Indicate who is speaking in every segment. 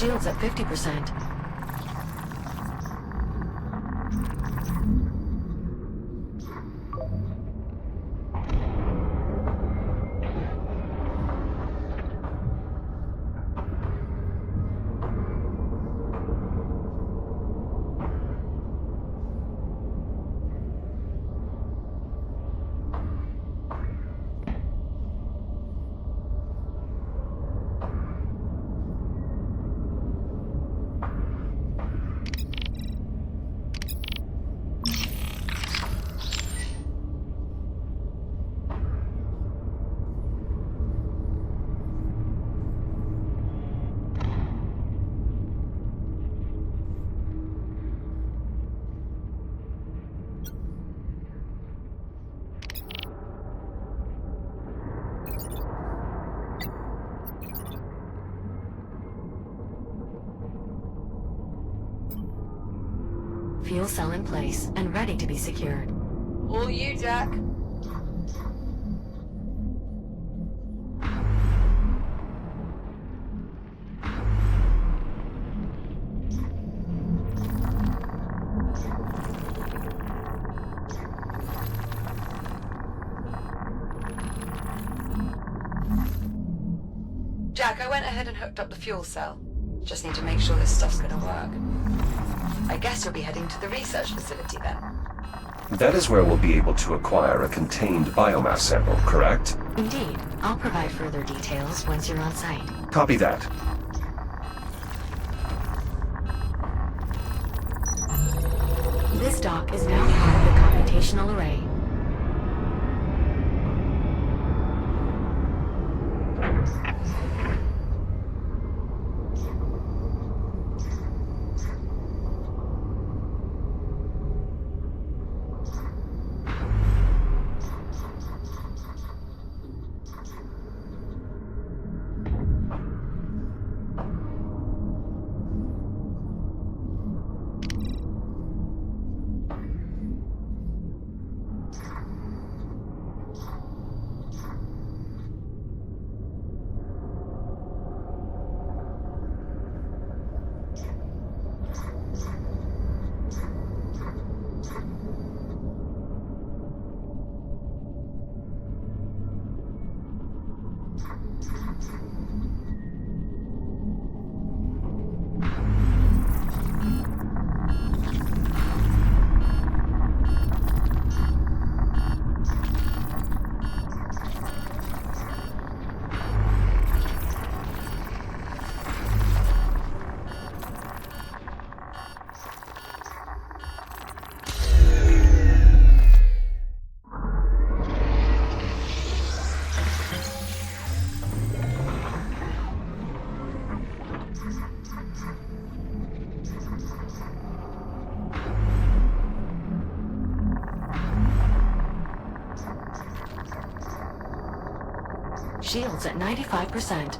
Speaker 1: Shields at 50%. Fuel cell in place and ready to be secured.
Speaker 2: All you, Jack. Jack, I went ahead and hooked up the fuel cell. Just need to make sure this stuff's gonna work. I guess you'll be heading to the research facility then.
Speaker 3: That is where we'll be able to acquire a contained biomass sample, correct?
Speaker 1: Indeed. I'll provide further details once you're on site.
Speaker 3: Copy that.
Speaker 1: This dock is now part of the computational array. Shields at 95%.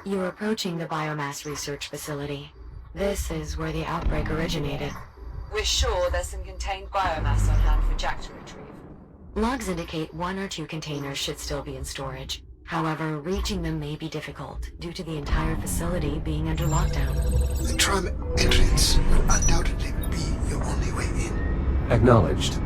Speaker 1: You're approaching the Biomass research facility. This is where the outbreak originated.
Speaker 2: We're sure there's some contained biomass on hand for Jack to retrieve.
Speaker 1: Logs indicate 1 or 2 containers should still be in storage. However, reaching them may be difficult due to the entire facility being under lockdown.
Speaker 4: The tram entrance will undoubtedly be your only way in.
Speaker 3: Acknowledged.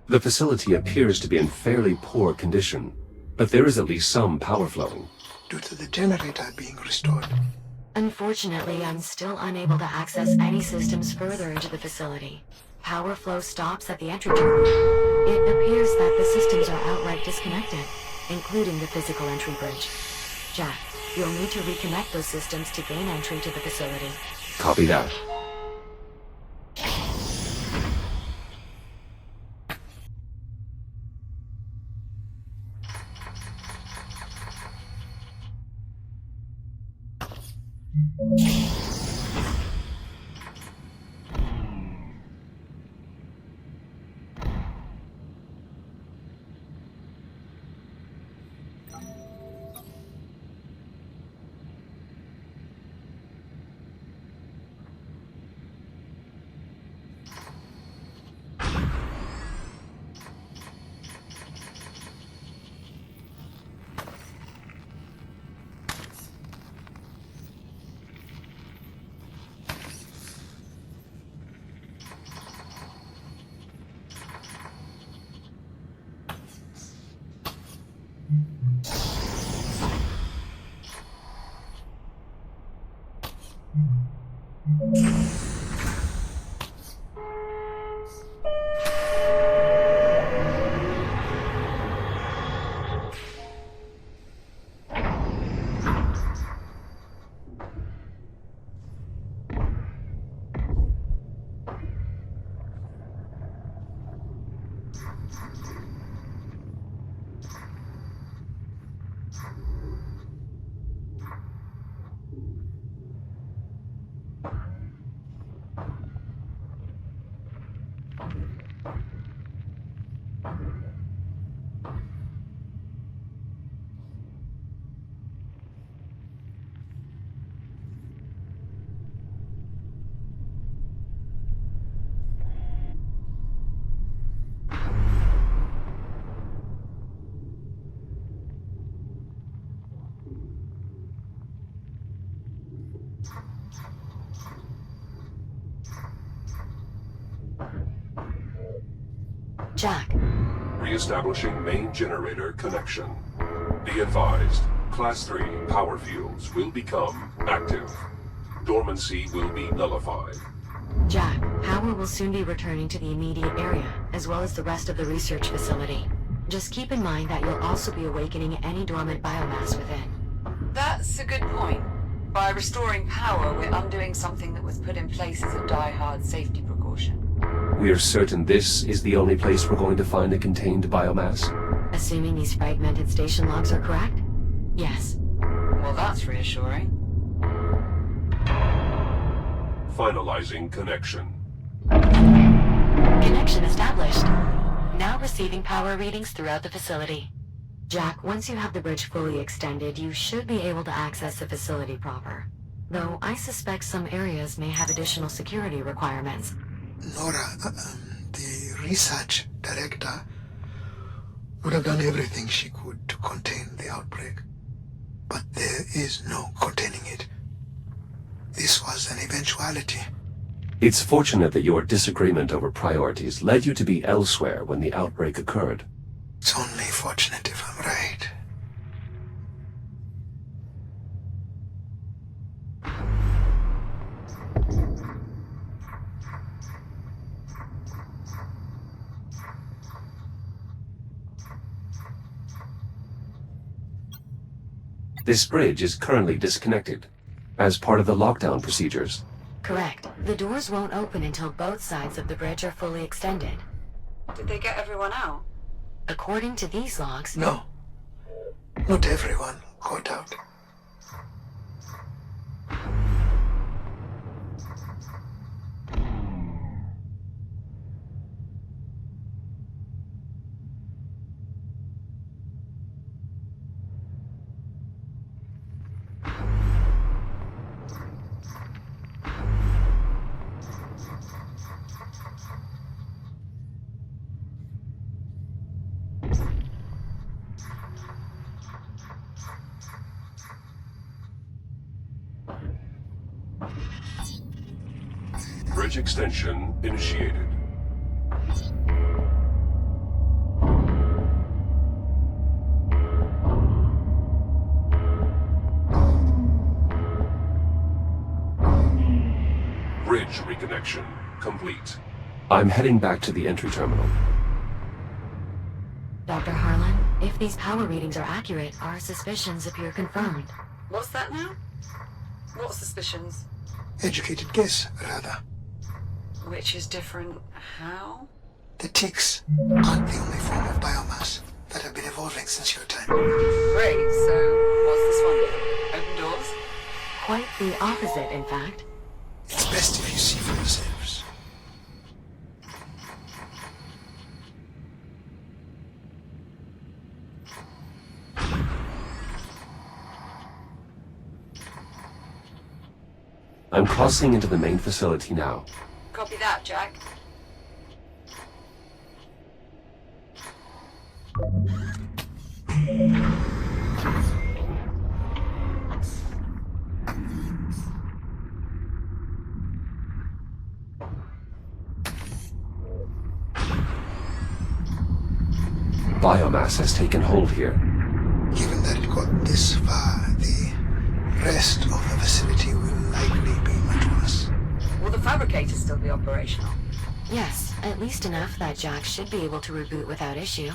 Speaker 3: The facility appears to be in fairly poor condition, but there is at least some power flowing.
Speaker 4: Due to the generator being restored.
Speaker 1: Unfortunately, I'm still unable to access any systems further into the facility. Power flow stops at the entry terminal. It appears that the systems are outright disconnected, including the physical entry bridge. Jack, you'll need to reconnect those systems to gain entry to the facility.
Speaker 3: Copy that.
Speaker 1: Jack,
Speaker 5: Re-establishing main generator connection. Be advised, Class 3 power fields will become active. Dormancy will be nullified.
Speaker 1: Jack, power will soon be returning to the immediate area, as well as the rest of the research facility. Just keep in mind that you'll also be awakening any dormant biomass within.
Speaker 2: That's a good point. By restoring power, we're undoing something that was put in place as a die-hard safety precaution.
Speaker 3: We are certain this is the only place we're going to find the contained biomass.
Speaker 1: Assuming these fragmented station logs are correct? Yes.
Speaker 2: Well, that's reassuring.
Speaker 5: Finalizing connection.
Speaker 1: Connection established. Now receiving power readings throughout the facility. Jack, once you have the bridge fully extended, you should be able to access the facility proper. Though I suspect some areas may have additional security requirements.
Speaker 4: Nora, the research director, would have done everything she could to contain the outbreak. But there is no containing it. This was an eventuality.
Speaker 3: It's fortunate that your disagreement over priorities led you to be elsewhere when the outbreak occurred.
Speaker 4: It's only fortunate if I'm right.
Speaker 3: This bridge is currently disconnected, as part of the lockdown procedures.
Speaker 1: Correct. The doors won't open until both sides of the bridge are fully extended.
Speaker 2: Did they get everyone out?
Speaker 1: According to these logs...
Speaker 4: No. Not everyone got out.
Speaker 5: Bridge extension initiated. Bridge reconnection complete.
Speaker 3: I'm heading back to the entry terminal.
Speaker 1: Dr. Harlan, if these power readings are accurate, our suspicions appear confirmed.
Speaker 2: What's that now? What suspicions?
Speaker 4: Educated guess, rather.
Speaker 2: Which is different how?
Speaker 4: The ticks aren't the only form of biomass that have been evolving since your time.
Speaker 2: Great, so what's this one? Open doors?
Speaker 1: Quite the opposite, in fact.
Speaker 4: It's best if you see for yourselves.
Speaker 3: I'm crossing into the main facility now.
Speaker 2: Copy that, Jack.
Speaker 3: Biomass has taken hold here.
Speaker 4: Given that it got this far, the rest of the facility will likely be much worse.
Speaker 2: Will the fabricator still be operational?
Speaker 1: Yes, at least enough that Jack should be able to reboot without issue.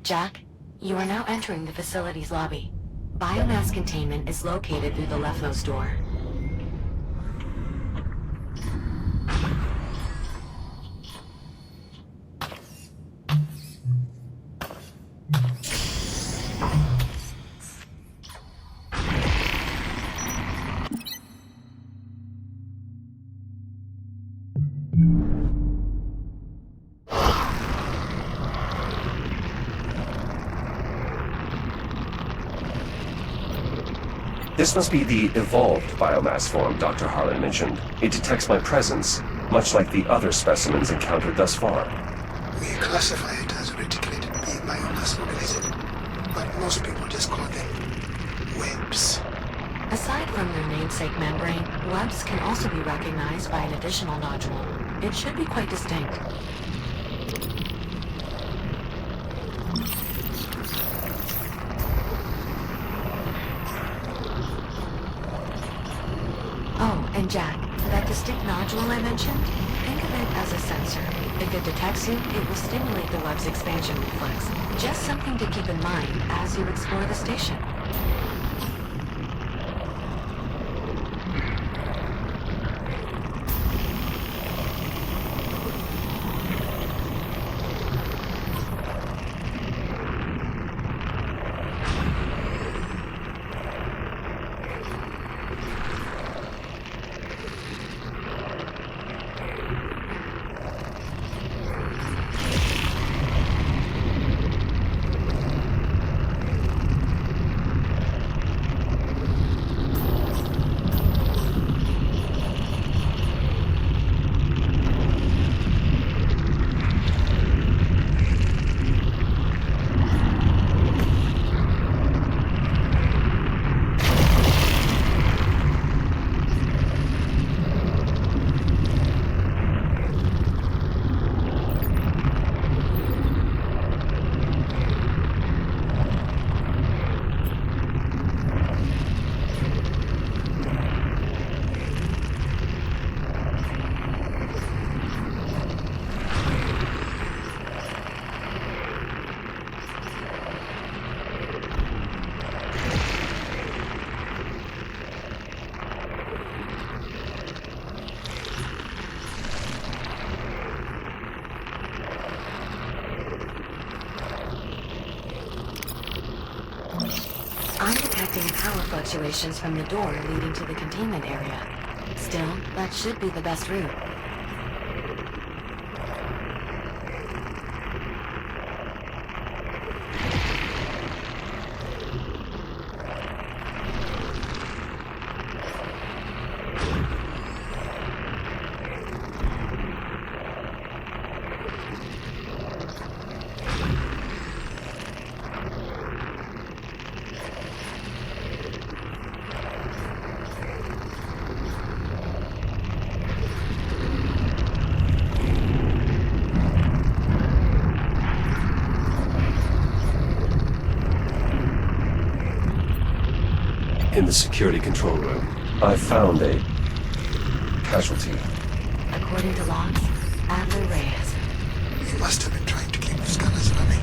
Speaker 1: Jack, you are now entering the facility's lobby. Biomass containment is located through the leftmost door.
Speaker 3: This must be the evolved biomass form Dr. Harlan mentioned. It detects my presence, much like the other specimens encountered thus far.
Speaker 4: We classify it as reticulated biomass organism, but most people just call them webs.
Speaker 1: Aside from their namesake membrane, webs can also be recognized by an additional nodule. It should be quite distinct. Oh, and Jack, that distinct nodule I mentioned, think of it as a sensor. If it detects you, it will stimulate the web's expansion reflex. Just something to keep in mind as you explore the station. power fluctuations from the door leading to the containment area. Still, that should be the best route.
Speaker 3: In the security control room, I found a casualty.
Speaker 1: According to logs, Adler Reyes.
Speaker 4: He must have been trying to keep the scanners running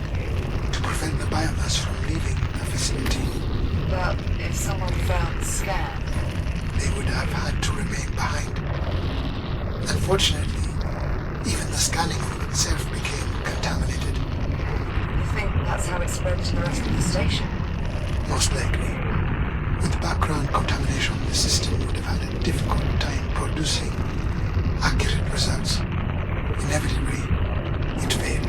Speaker 4: to prevent the biomass from leaving the vicinity.
Speaker 2: But if someone found the scan,
Speaker 4: They would have had to remain behind. Unfortunately, even the scanning room itself became contaminated.
Speaker 2: you think that's how it spread to the rest of the station?
Speaker 4: Most likely. With background contamination, the system would have had a difficult time producing accurate results. Inevitably, it failed.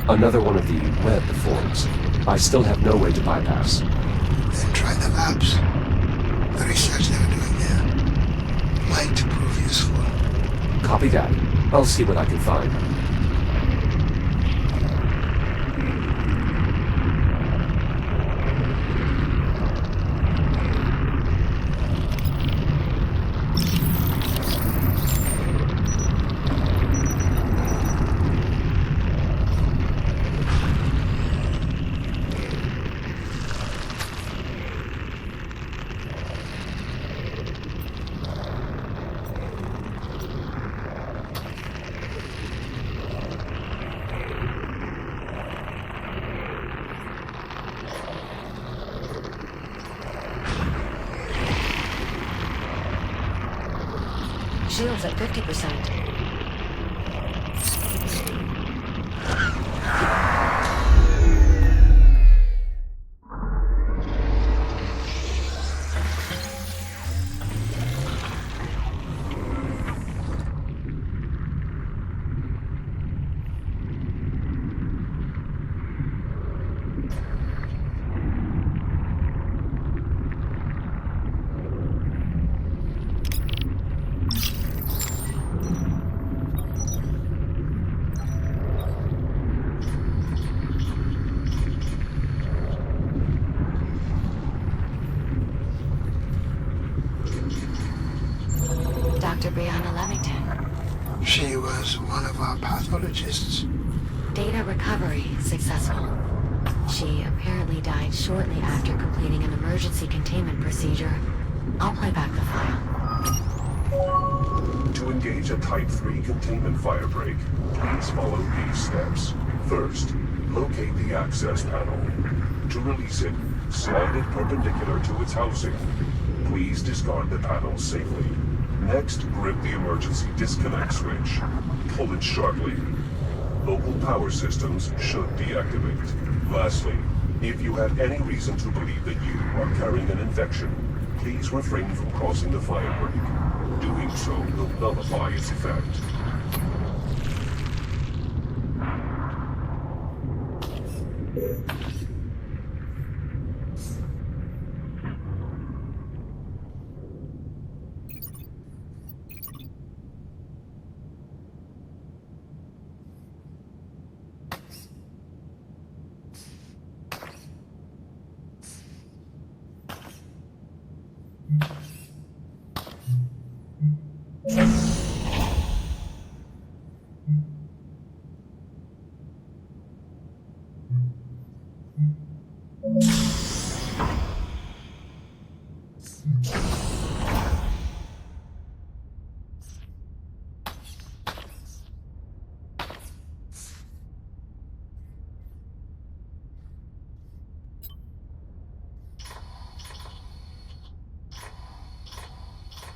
Speaker 3: Another one of the web forms. I still have no way to bypass.
Speaker 4: Then try the labs. The research they were doing there might prove useful.
Speaker 3: Copy that. I'll see what I can find.
Speaker 1: Shield's at 50%.
Speaker 4: She was one of our pathologists.
Speaker 1: Data recovery successful. She apparently died shortly after completing an emergency containment procedure. I'll play back the file.
Speaker 5: To engage a Type 3 containment firebreak, please follow these steps. First, locate the access panel. To release it, slide it perpendicular to its housing. Please discard the panel safely. Next, grip the emergency disconnect switch. Pull it sharply. Local power systems should deactivate. Lastly, if you have any reason to believe that you are carrying an infection, please refrain from crossing the firebreak. Doing so will nullify its effect.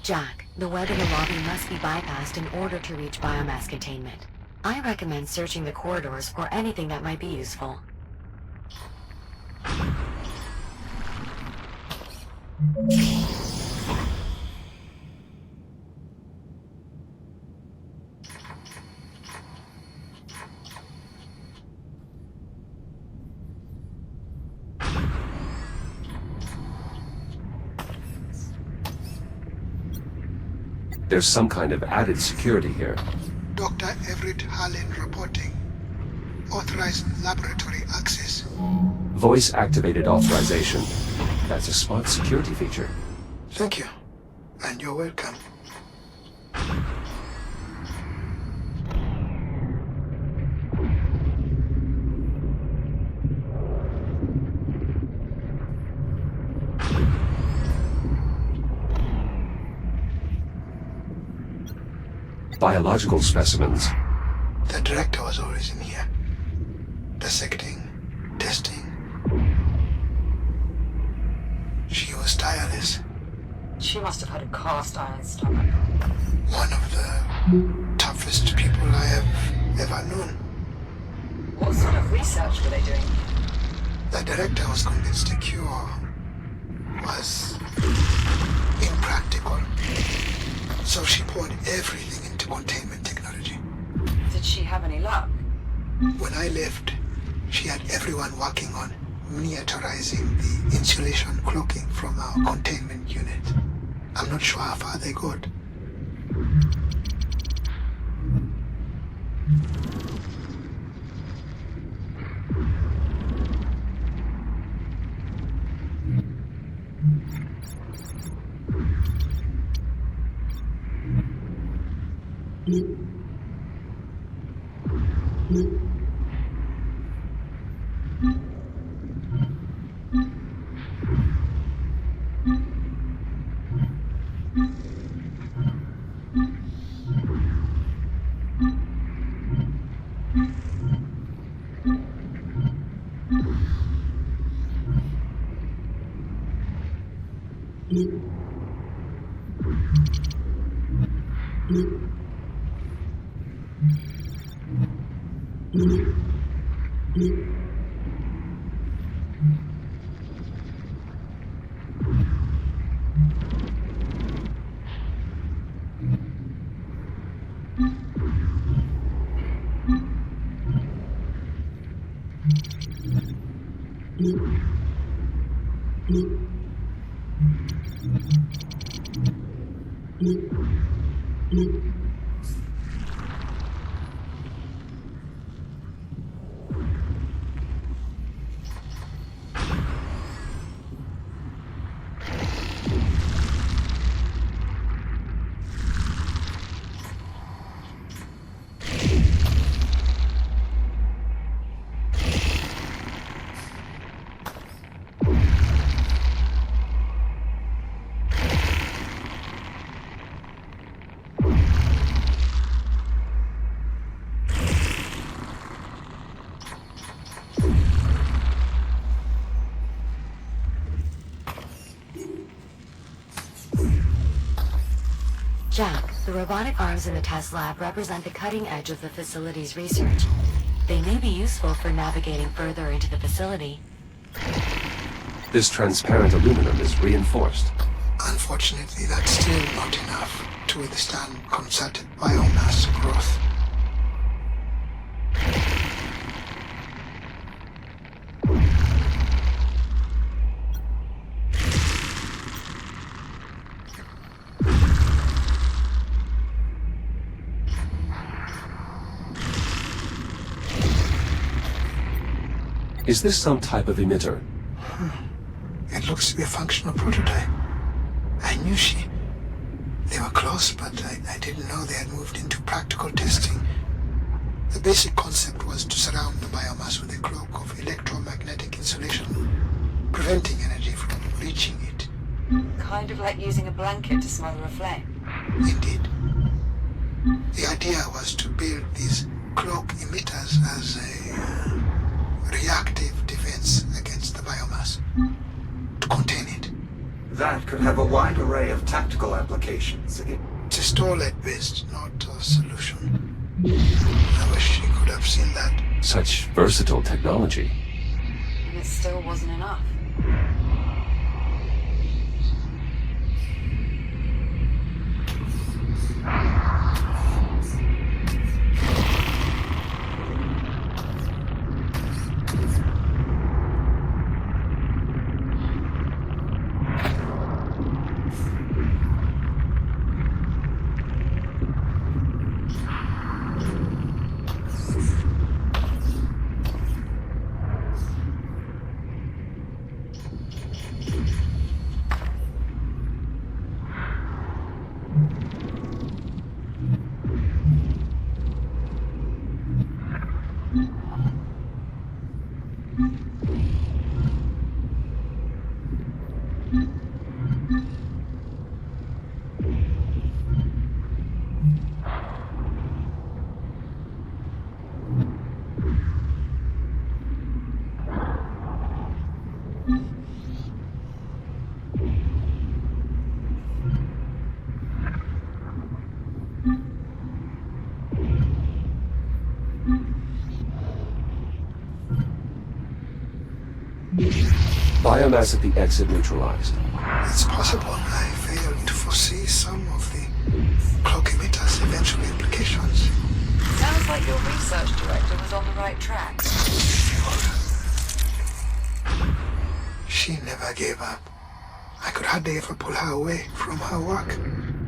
Speaker 1: Jack, the web in the lobby must be bypassed in order to reach biomass containment. I recommend searching the corridors for anything that might be useful.
Speaker 3: There's some kind of added security here.
Speaker 4: Dr. Everett Harlan reporting. Authorized laboratory access.
Speaker 3: Voice-activated authorization. That's a smart security feature.
Speaker 4: Thank you. And you're welcome.
Speaker 3: Biological specimens.
Speaker 4: The director was always in here. Dissecting, testing. She was tireless.
Speaker 2: She must have had a cast iron stomach.
Speaker 4: One of the toughest people I have ever known.
Speaker 2: What sort of research were they doing?
Speaker 4: The director was convinced a cure was impractical. So she poured everything into containment technology.
Speaker 2: Did she have any luck?
Speaker 4: When I left, she had everyone working on miniaturizing the insulation cloaking from our containment unit. I'm not sure how far they got.
Speaker 1: Jack, the robotic arms in the test lab represent the cutting edge of the facility's research. They may be useful for navigating further into the facility.
Speaker 3: This transparent aluminum is reinforced.
Speaker 4: Unfortunately, that's still not enough to withstand concerted biomass growth.
Speaker 3: Is this some type of emitter?
Speaker 4: It looks to be a functional prototype. I knew they were close, but I didn't know they had moved into practical testing. The basic concept was to surround the biomass with a cloak of electromagnetic insulation, preventing energy from reaching it.
Speaker 2: Kind of like using a blanket to smother a flame.
Speaker 4: Indeed. The idea was to build these cloak emitters as a reactive defense against the biomass, to contain it.
Speaker 6: That could have a wide array of tactical applications.
Speaker 4: It's a storlet based, not a solution. I wish she could have seen that.
Speaker 3: Such versatile technology.
Speaker 2: And it still wasn't enough.
Speaker 3: Biomass at the exit neutralized.
Speaker 4: It's possible I failed to foresee some of the cloak emitter's eventual implications.
Speaker 2: Sounds like your research director was on the right track.
Speaker 4: She never gave up. I could hardly ever pull her away from her work.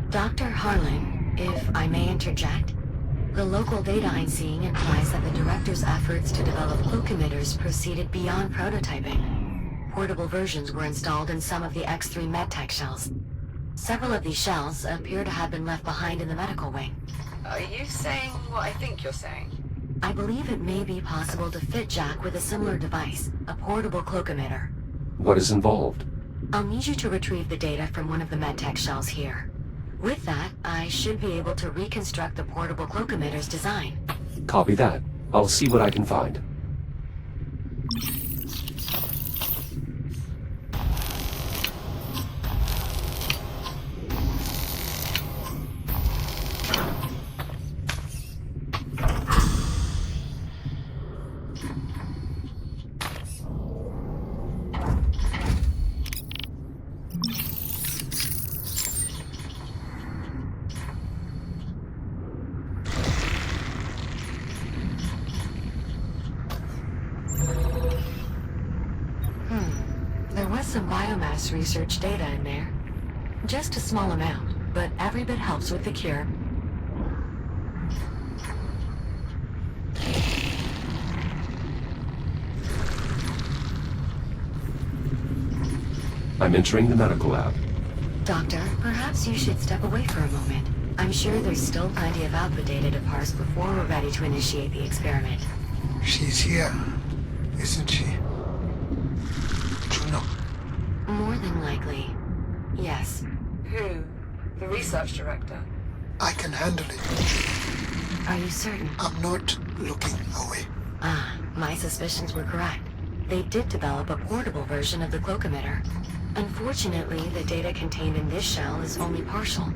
Speaker 1: Dr. Harlan, if I may interject, the local data I'm seeing implies that the director's efforts to develop cloak emitters proceeded beyond prototyping. Portable versions were installed in some of the X3 medtech shells. Several of these shells appear to have been left behind in the medical wing.
Speaker 2: Are you saying what I think you're saying?
Speaker 1: I believe it may be possible to fit Jack with a similar device, a portable cloak emitter.
Speaker 3: What is involved?
Speaker 1: I'll need you to retrieve the data from one of the medtech shells here. With that, I should be able to reconstruct the portable cloak emitter's design.
Speaker 3: Copy that. I'll see what I can find.
Speaker 1: There was some biomass research data in there. Just a small amount, but every bit helps with the cure.
Speaker 3: I'm entering the medical lab.
Speaker 1: Doctor, perhaps you should step away for a moment. I'm sure there's still plenty of output data to parse before we're ready to initiate the experiment.
Speaker 4: She's here, isn't she? Juno.
Speaker 1: More than likely, yes.
Speaker 2: Who? The research director?
Speaker 4: I can handle it.
Speaker 1: Are you certain?
Speaker 4: I'm not looking away.
Speaker 1: Ah, my suspicions were correct. They did develop a portable version of the cloak emitter. Unfortunately, the data contained in this shell is only partial.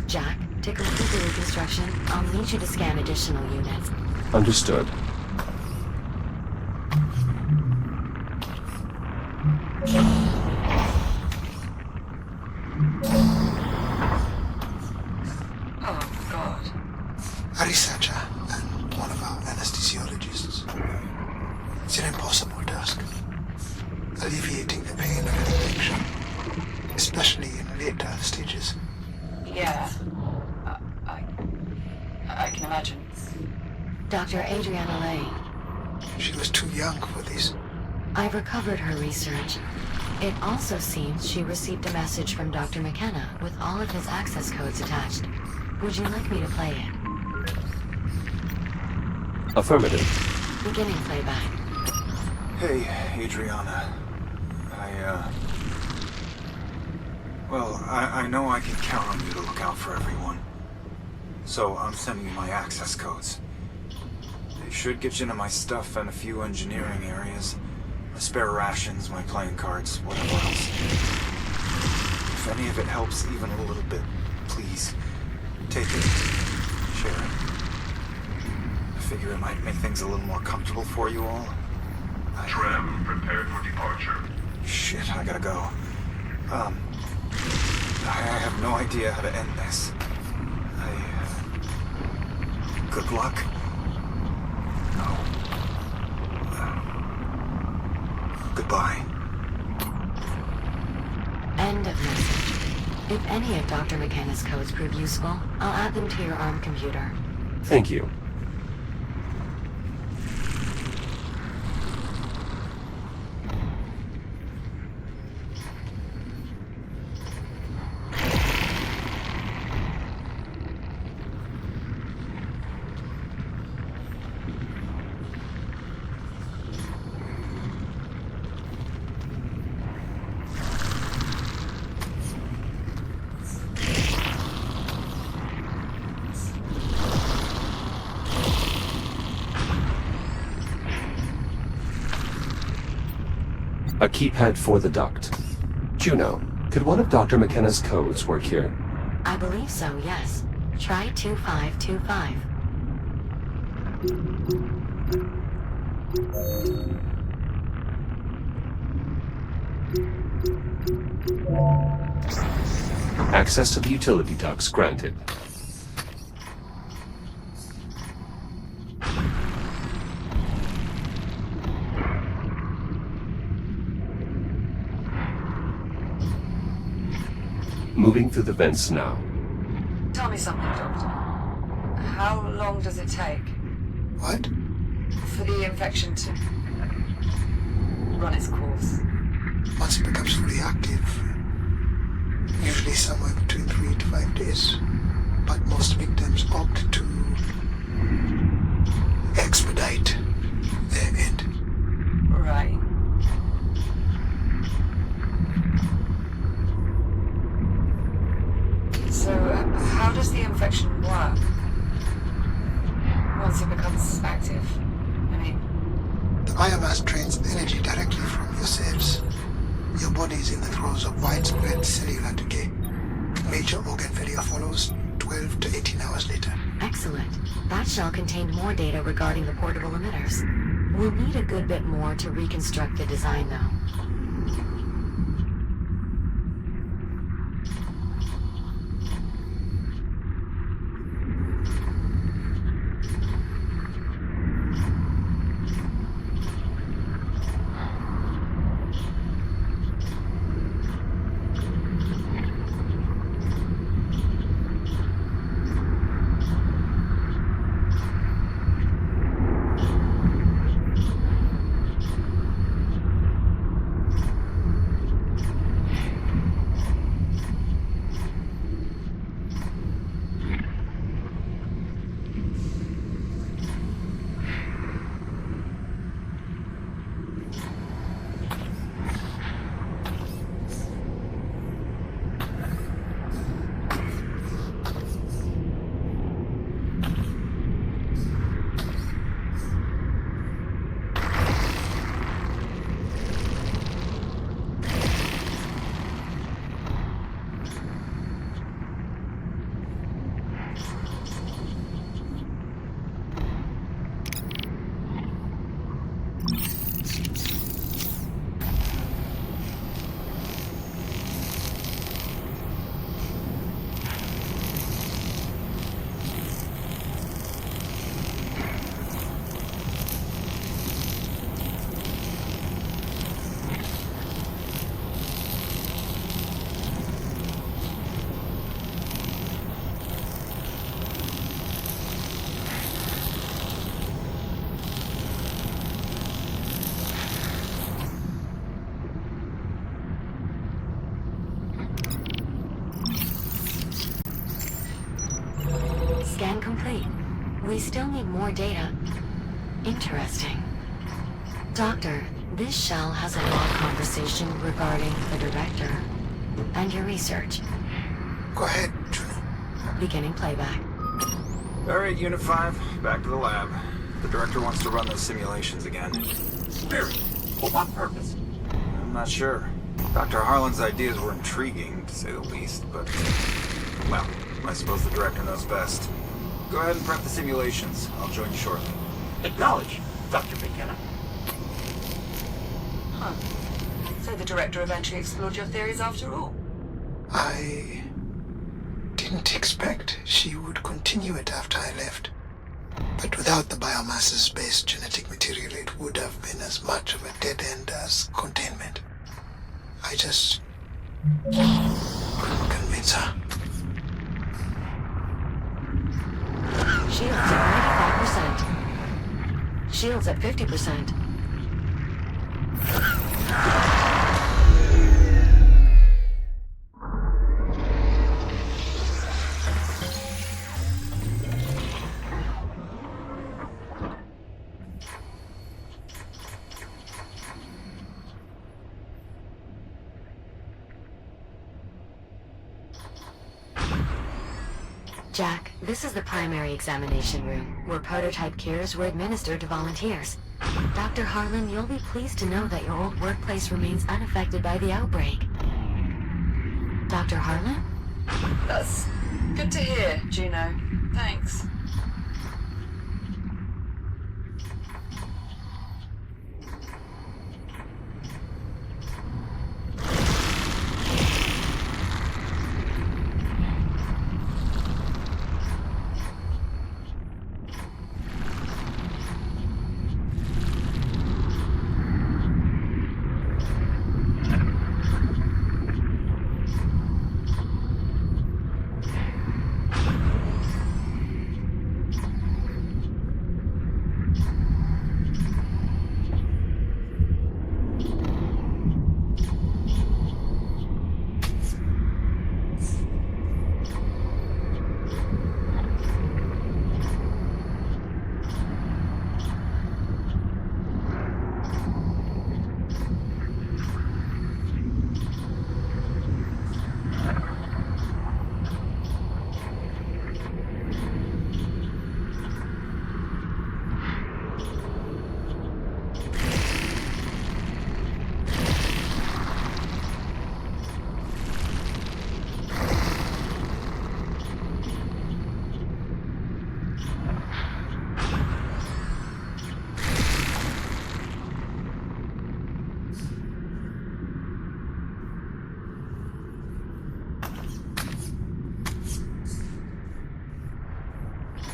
Speaker 1: Jack, to complete the reconstruction, I'll need you to scan additional units.
Speaker 3: Understood.
Speaker 2: Oh, God.
Speaker 4: A researcher and one of our anesthesiologists. It's an impossible task. Alleviating the pain of an infection, especially in later stages.
Speaker 2: Yeah. I can imagine.
Speaker 1: Dr. Adriana Lay,
Speaker 4: She was too young for this.
Speaker 1: I've recovered her research. It also seems she received a message from Dr. McKenna with all of his access codes attached. Would you like me to play it?
Speaker 3: Affirmative.
Speaker 1: Beginning playback.
Speaker 7: Hey, Adriana. I know I can count on you to look out for everyone. So I'm sending you my access codes. They should get you into my stuff and a few engineering areas. My spare rations, my playing cards, whatever else. If any of it helps even a little bit, please, take it. Share it. I figure it might make things a little more comfortable for you all.
Speaker 5: Tram, prepare for departure.
Speaker 7: Shit, I gotta go. I have no idea how to end this. Good luck. No. Goodbye.
Speaker 1: End of message. If any of Dr. McKenna's codes prove useful, I'll add them to your ARM computer.
Speaker 3: Thank you. A keypad for the duct. Juno, could one of Dr. McKenna's codes work here?
Speaker 1: I believe so, yes. Try 2525.
Speaker 3: Access to the utility ducts granted. Moving through the vents now.
Speaker 2: Tell me something, Doctor. How long does it take
Speaker 4: What?
Speaker 2: for the infection to run its course?
Speaker 4: Once it becomes fully active, usually somewhere between 3 to 5 days. But most victims opt to expedite their end.
Speaker 2: Right. So, how does the infection work once it becomes active? I mean,
Speaker 4: The biomass drains energy directly from your cells. Your body is in the throes of widespread cellular decay. Major organ failure follows 12 to 18 hours later.
Speaker 1: Excellent. That shell contained more data regarding the portable emitters. We'll need a good bit more to reconstruct the design, though. Scan complete. We still need more data. Interesting. Doctor, this shell has a log conversation regarding the director and your research.
Speaker 4: Go ahead, Juno.
Speaker 1: Beginning playback.
Speaker 7: Alright, Unit 5, back to the lab. The director wants to run those simulations again.
Speaker 3: Really? For what purpose?
Speaker 7: I'm not sure. Dr. Harlan's ideas were intriguing, to say the least, but... well, I suppose the director knows best. Go ahead and prep the simulations. I'll join you shortly.
Speaker 8: Acknowledge, Dr. McKenna.
Speaker 2: Huh. So the director eventually explored your theories after all?
Speaker 4: I didn't expect she would continue it after I left. But without the biomasses-based genetic material, it would have been as much of a dead end as containment. I just couldn't convince her.
Speaker 1: Shields at 95%. Shields at 50%. Jack, this is the primary examination room, where prototype cures were administered to volunteers. Dr. Harlan, you'll be pleased to know that your old workplace remains unaffected by the outbreak. Dr. Harlan?
Speaker 2: That's good to hear, Juno. Thanks.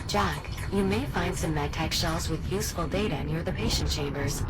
Speaker 1: Jack, you may find some medtech shells with useful data near the patient chambers.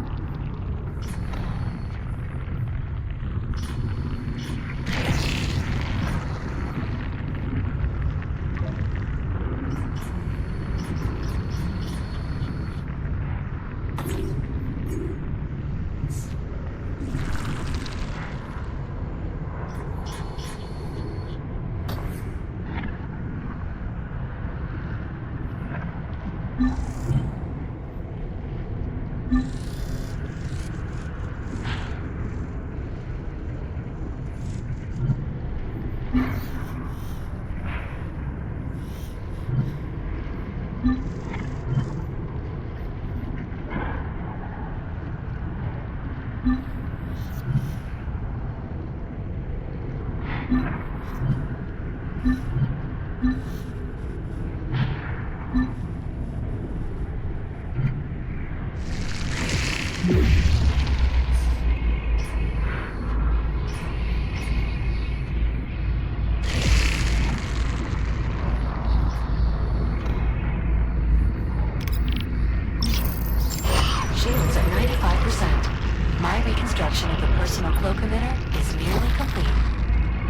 Speaker 1: Shields at 95%. My reconstruction of the personal cloak emitter is nearly complete.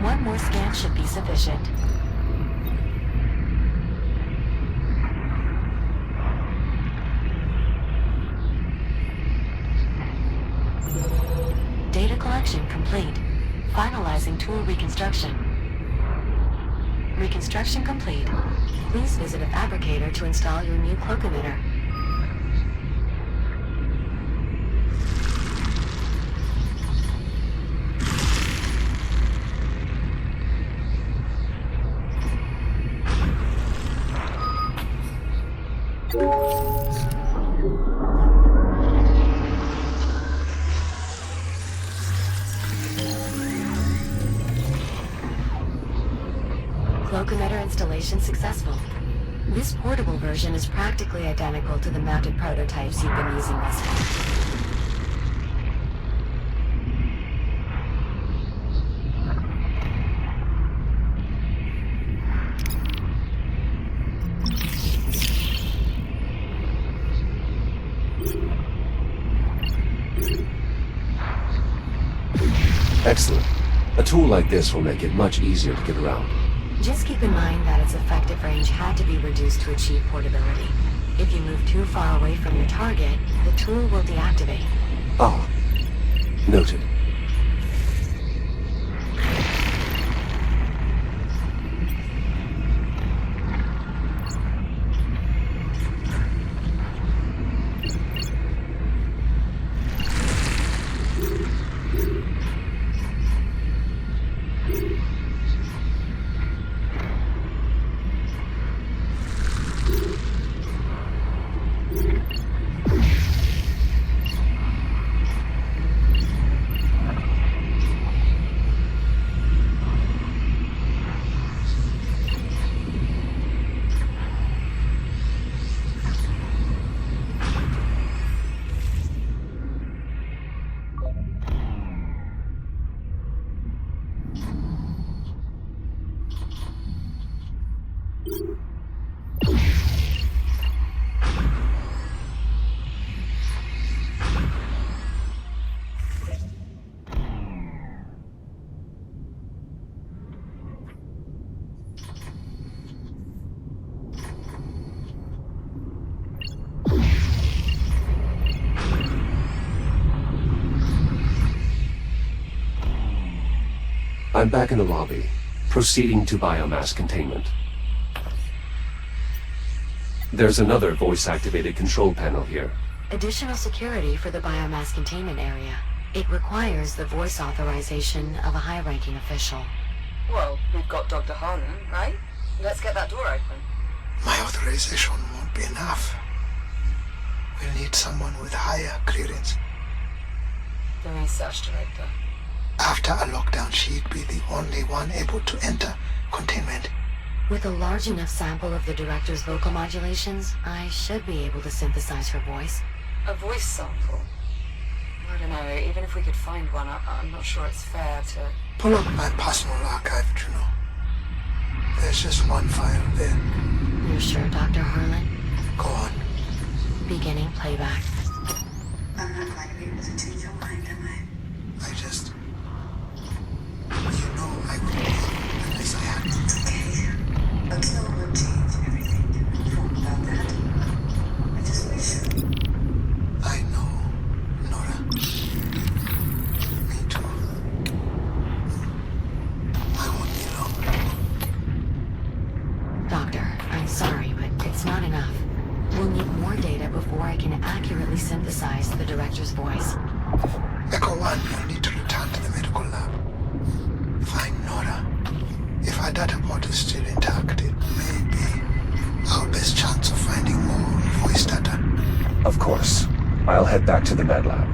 Speaker 1: One more scan should be sufficient. Data collection complete. Finalizing tool reconstruction. Reconstruction complete. Please visit a fabricator to install your new cloak emitter. Mission successful. This portable version is practically identical to the mounted prototypes you've been using thus far.
Speaker 3: Excellent. A tool like this will make it much easier to get around.
Speaker 1: Just keep in mind that its effective range had to be reduced to achieve portability. If you move too far away from your target, the tool will deactivate.
Speaker 3: Ah, noted. I'm back in the lobby, proceeding to biomass containment. There's another voice-activated control panel here.
Speaker 1: Additional security for the biomass containment area. It requires the voice authorization of a high-ranking official.
Speaker 2: Well, we've got Dr. Harlan, right? Let's get that door open.
Speaker 4: My authorization won't be enough. We'll need someone with higher clearance.
Speaker 2: The research director.
Speaker 4: After a lockdown, she'd be the only one able to enter containment.
Speaker 1: With a large enough sample of the director's vocal modulations, I should be able to synthesize her voice.
Speaker 2: A voice sample? I don't know, even if we could find one, I'm not sure it's fair to...
Speaker 4: Pull up my personal archive, Juno. There's just one file there.
Speaker 1: You're sure, Dr. Harlan?
Speaker 4: Go on.
Speaker 1: Beginning playback.
Speaker 9: I'm not going to be able to change your mind, am I?
Speaker 4: I just... You know I would unless I had to.
Speaker 9: It's okay. A kill will change everything. I'm informed about that. I just wish...
Speaker 4: I know, Nora. Me too. I won't be long.
Speaker 1: Doctor, I'm sorry, but it's not enough. We'll need more data before I can accurately synthesize the director's voice.
Speaker 4: Echo 1, you'll need to return to the medical lab. Find Nora. If our data pod is still intact, it may be our best chance of finding more voice data.
Speaker 3: Of course. I'll head back to the med lab.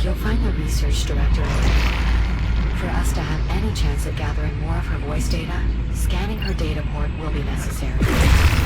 Speaker 1: You'll find the research director in. For us to have any chance at gathering more of her voice data, scanning her data port will be necessary.